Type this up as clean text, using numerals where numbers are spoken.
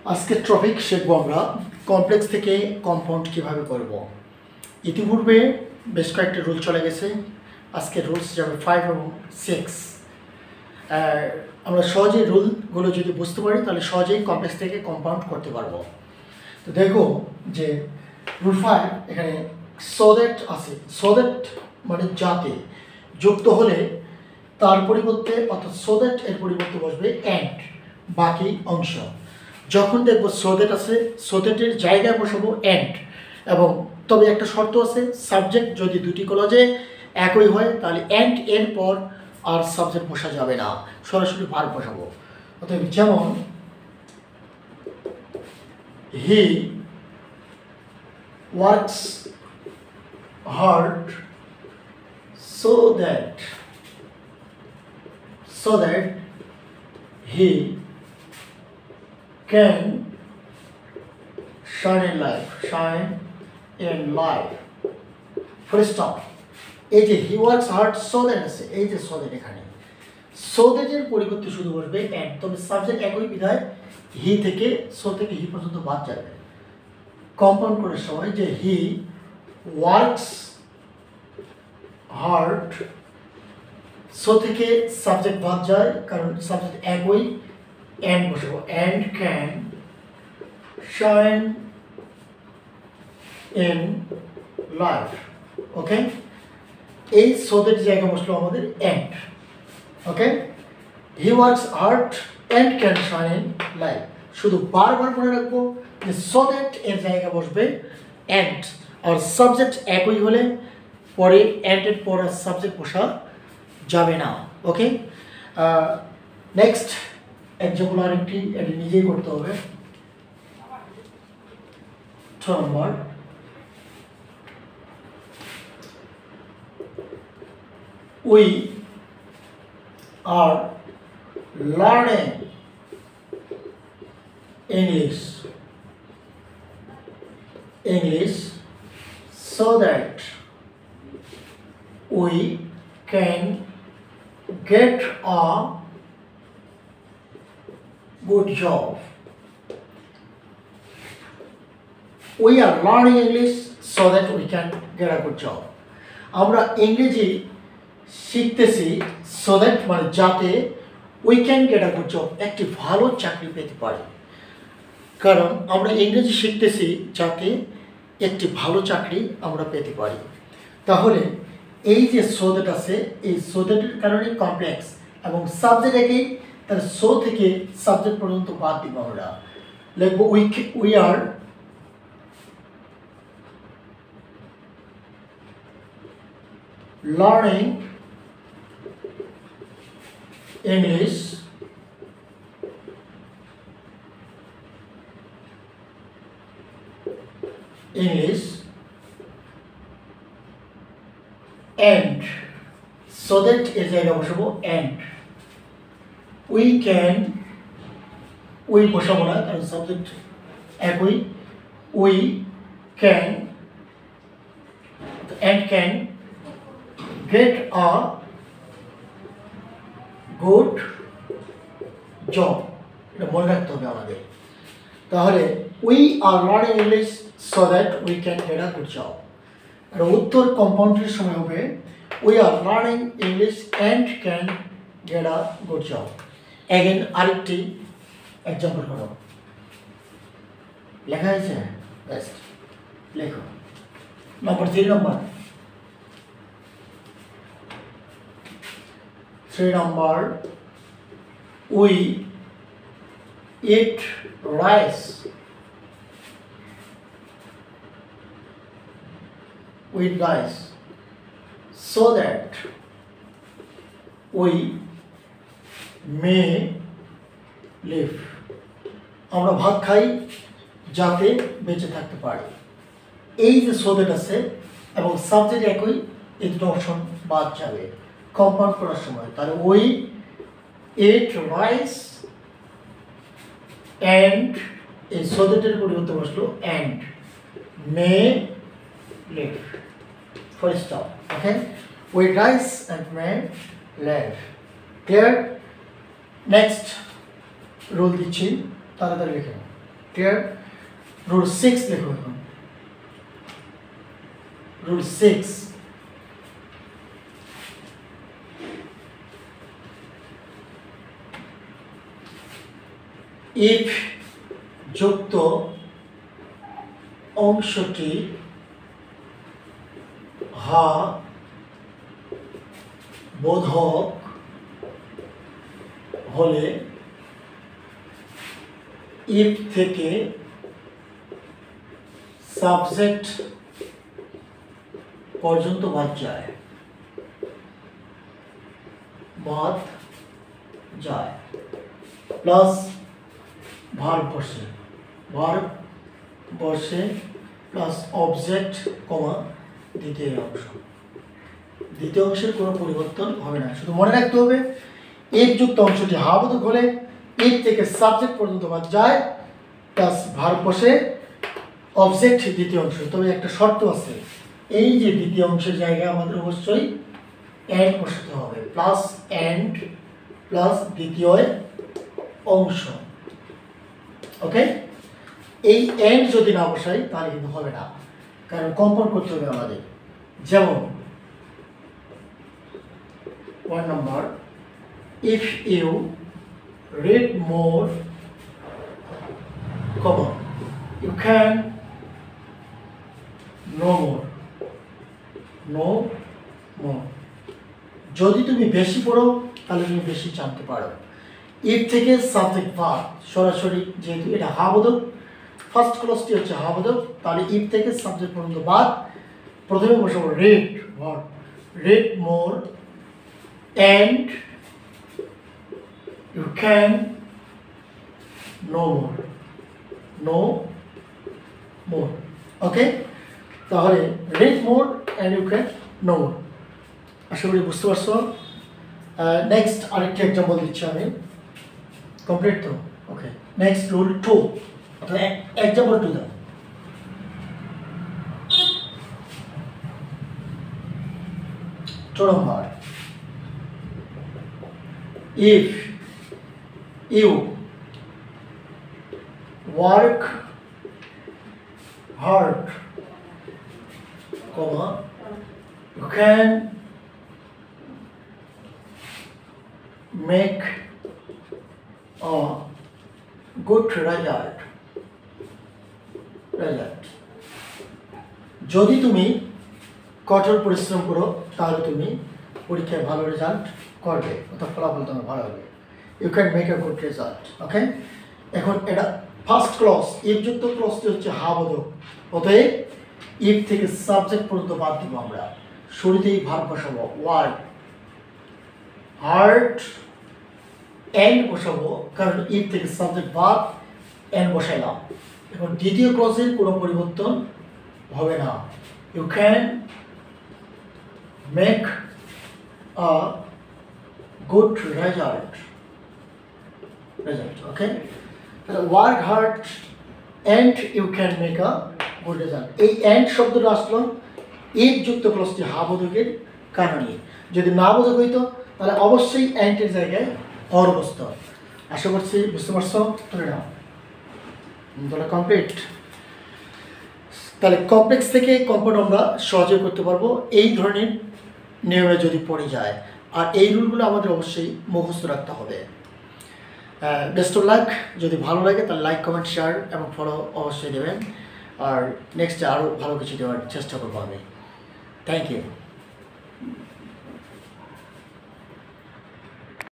আজকের টপিক শিখবো আমরা কমপ্লেক্স থেকে কম্পাউন্ড কিভাবে করব। ইতিপূর্বে বেশ কয়েকটি রুল চলে গেছে, আজকে রুলস যাবে 5 এবং 6। আমরা সহজেই রুলগুলো যদি বুঝতে পারি তাহলে সহজেই কমপ্লেক্স থেকে কম্পাউন্ড করতে পারবো। তো দেখো যে রুল 5 এখানে সো দ্যাট আছে, সো দ্যাট মানে যাতে যুক্ত হলে তার পরিবর্তে অর্থাৎ সো দ্যাট এর পরিবর্তে বসবে অ্যান্ড বাকি অংশ। যখন দেখবো সো দ্যাট আছে, সো দ্যাটের জায়গায় বসাবো অ্যান্ড, এবং তবে একটা শর্ত আছে, সাবজেক্ট যদি দুটি কলেজে একই হয় তাহলে অ্যান্ড এর পর আর সাবজেক্ট বসা যাবে না, সরাসরি ভার্ব বসাবো। অতএব যেমন হি works hard so that he can shine in life full stop। এই যে he works hard so that আছে, এই যে সো দ্যাট এখানে সো দ্যাটের পরিবর্তে শুধু বসবে অ্যান্ড, তবে সাবজেক্ট একই বিধায় হি থেকে সো থেকে হি পর্যন্ত বাদ যাবে। কম্পাউন্ড করার সময় যে হি ওয়ার্কস হার্ড, সো থেকে সাবজেক্ট বাদ যায় কারণ সাবজেক্ট একই, অ্যান্ড বসাবো and can shine in life. Okay, এই সো দ্যাট জায়গায় বসলো আমাদের and. Okay, he works hard and can shine in life. শুধু বারবার মনে রাখবো যে সো দ্যাট এর জায়গায় বসবে অ্যান্ড, আর সাবজেক্ট একই হলে পরে অ্যান্ডের পর আর সাবজেক্ট বসা যাবে না। ওকে, নেক্সট এক্সাম্পল আরেকটি, এটি নিজেই করতে হবে। 6 নম্বর, we are learning English so that we can get a good job. We are learning English so that we can get a good job. আমরা ইংরেজি শিখতেছি so that মানে যাতে we can get a good job, একটি ভালো চাকরি পেতে পারি। কারণ আমরা ইংরেজি শিখতেছি যাতে একটি ভালো চাকরি আমরা পেতে পারি। তাহলে এই যে সো দ্যাট আছে, এই সো দ্যাটের কারণে কমপ্লেক্স এবং সাবজেক্ট একই, তাহলে সো থেকে সাবজেক্ট পর্যন্ত বাদ দিব। আমরা লিখবো we are learning English and so that এর জায়গায় বসাবো and we can, we বসাবো না কারণ সাবজেক্ট একই, we can and can get a good job, এটা মনে রাখতে হবে আমাদের। তাহলে we are learning English so that we can get a good job। আর উত্তর কম্পাউন্ডের সময় হবে we are learning English and can get a good job। Again আরেকটি এক্সাম্পল করো, লেখা হয়েছে, বেস্ট লেখো। নম্বর 3 নম্বর, we eat rice so that we may live। আমরা ভাত খাই যাতে বেঁচে থাকতে পারি। এই যে সো দ্যাট আছে এবং সাবজেক্ট একই, এই দুটো অপশন বাদ যাবে কম্পাউন্ড করার সময়। তাহলে we eat rice and, এই সো দ্যাটের পরিবর্তে বসলো and may live full stop। Okay, we rice and may live। Clear? Next rule দিচ্ছি, তাড়াতাড়ি লিখে নাও। ক্লিয়ার? রুল 6 লিখো এখন। রুল 6, ইফ যুক্ত অংশটি হা বোধক হলে ইফ থেকে সাবজেক্ট পর্যন্ত বাদ যায়, প্লাস ভার্ব বসে প্লাস অবজেক্ট কমা দ্বিতীয় অংশের কোনো পরিবর্তন হবে না। শুধু মনে রাখতে হবে ইফ যুক্ত অংশটি হাবোধক হলে ইফ থেকে সাবজেক্ট পর্যন্ত বাদ যায় প্লাস ভার্ব বসে অবজেক্ট দ্বিতীয় অংশ। তবে একটা শর্ত আছে, এই যে দ্বিতীয় অংশের জায়গায় আমাদের অবশ্যই অ্যান্ড বসাতে হবে, প্লাস অ্যান্ড প্লাস দ্বিতীয় অংশ। ওকে, এই অ্যান্ড যদি না বসাই তাহলে কিন্তু হবে না, কারণ কম্পাউন্ড করতে হবে আমাদের। যেমন 1 number, if you read more, you can know more. যদি তুমি বেশি পড়ো তাহলে তুমি বেশি জানতে পারো। ইফ থেকে সাবজেক্ট ভার্ব সরাসরি, যেহেতু এটা হাবোধক, ফার্স্ট ক্লজটি হচ্ছে হাবোধক, তাহলে ইফ থেকে সাবজেক্ট পর্যন্ত বাদ। প্রথমে বসাবো read, verb, read more and you can know more. ওকে, তাহলে read more and you can know more। আশা করি বুঝতে পারছো। নেক্সট আরেকটি এক্সাম্পল দিচ্ছি আমি, কমপ্লিট তো? ওকে, নেক্সট রুল 2 অর্থাৎ এক্সাম্পল 2 দাও। নম্বর, if you work hard, you can make a good result. যদি তুমি কঠোর পরিশ্রম করো তাহলে তুমি পরীক্ষায় ভালো রেজাল্ট করবে, অর্থাৎ ফলাফল তোমার ভালো হবে। You can make a good result. Okay, এখন এটা ফার্স্ট ক্লজ, ইফ যুক্ত ক্লজটি হচ্ছে হাবোধক, অতএব ইফ থেকে সাবজেক্ট পর্যন্ত বাদ দিব আমরা। শুরুতেই ভার্ব বসাবো ওয়ার্ক, হার্ড, এন্ড বসাবো, কারণ ইফ থেকে সাবজেক্ট বাদ, এন্ড বসাইলাম। এখন দ্বিতীয় ক্লজের কোনো পরিবর্তন হবে না। You can make a good result. Okay, work hard and you can make a good result. এই and শব্দটা আসলো ইফ যুক্ত ক্লজটি হাবোধকের কারণে। যদি না বোধক হইতো তাহলে অবশ্যই and এর জায়গায় অর বসতো। আশা করছি বুঝতে পারছো। তাহলে কমপ্লিট। তাহলে কমপ্লেক্স থেকে কম্পাউন্ড আমরা সহজে করতে পারবো এই ধরনের নিয়মে যদি পড়ে যায়। আর এই রুলগুলো আমাদের অবশ্যই মুখস্থ রাখতে হবে। Best of luck. যদি ভালো লাগে তাহলে লাইক, কমেন্ট, শেয়ার এবং ফলো অবশ্যই দেবেন। আর নেক্সটে আরও ভালো কিছু দেওয়ার চেষ্টা করবো আমি। Thank you.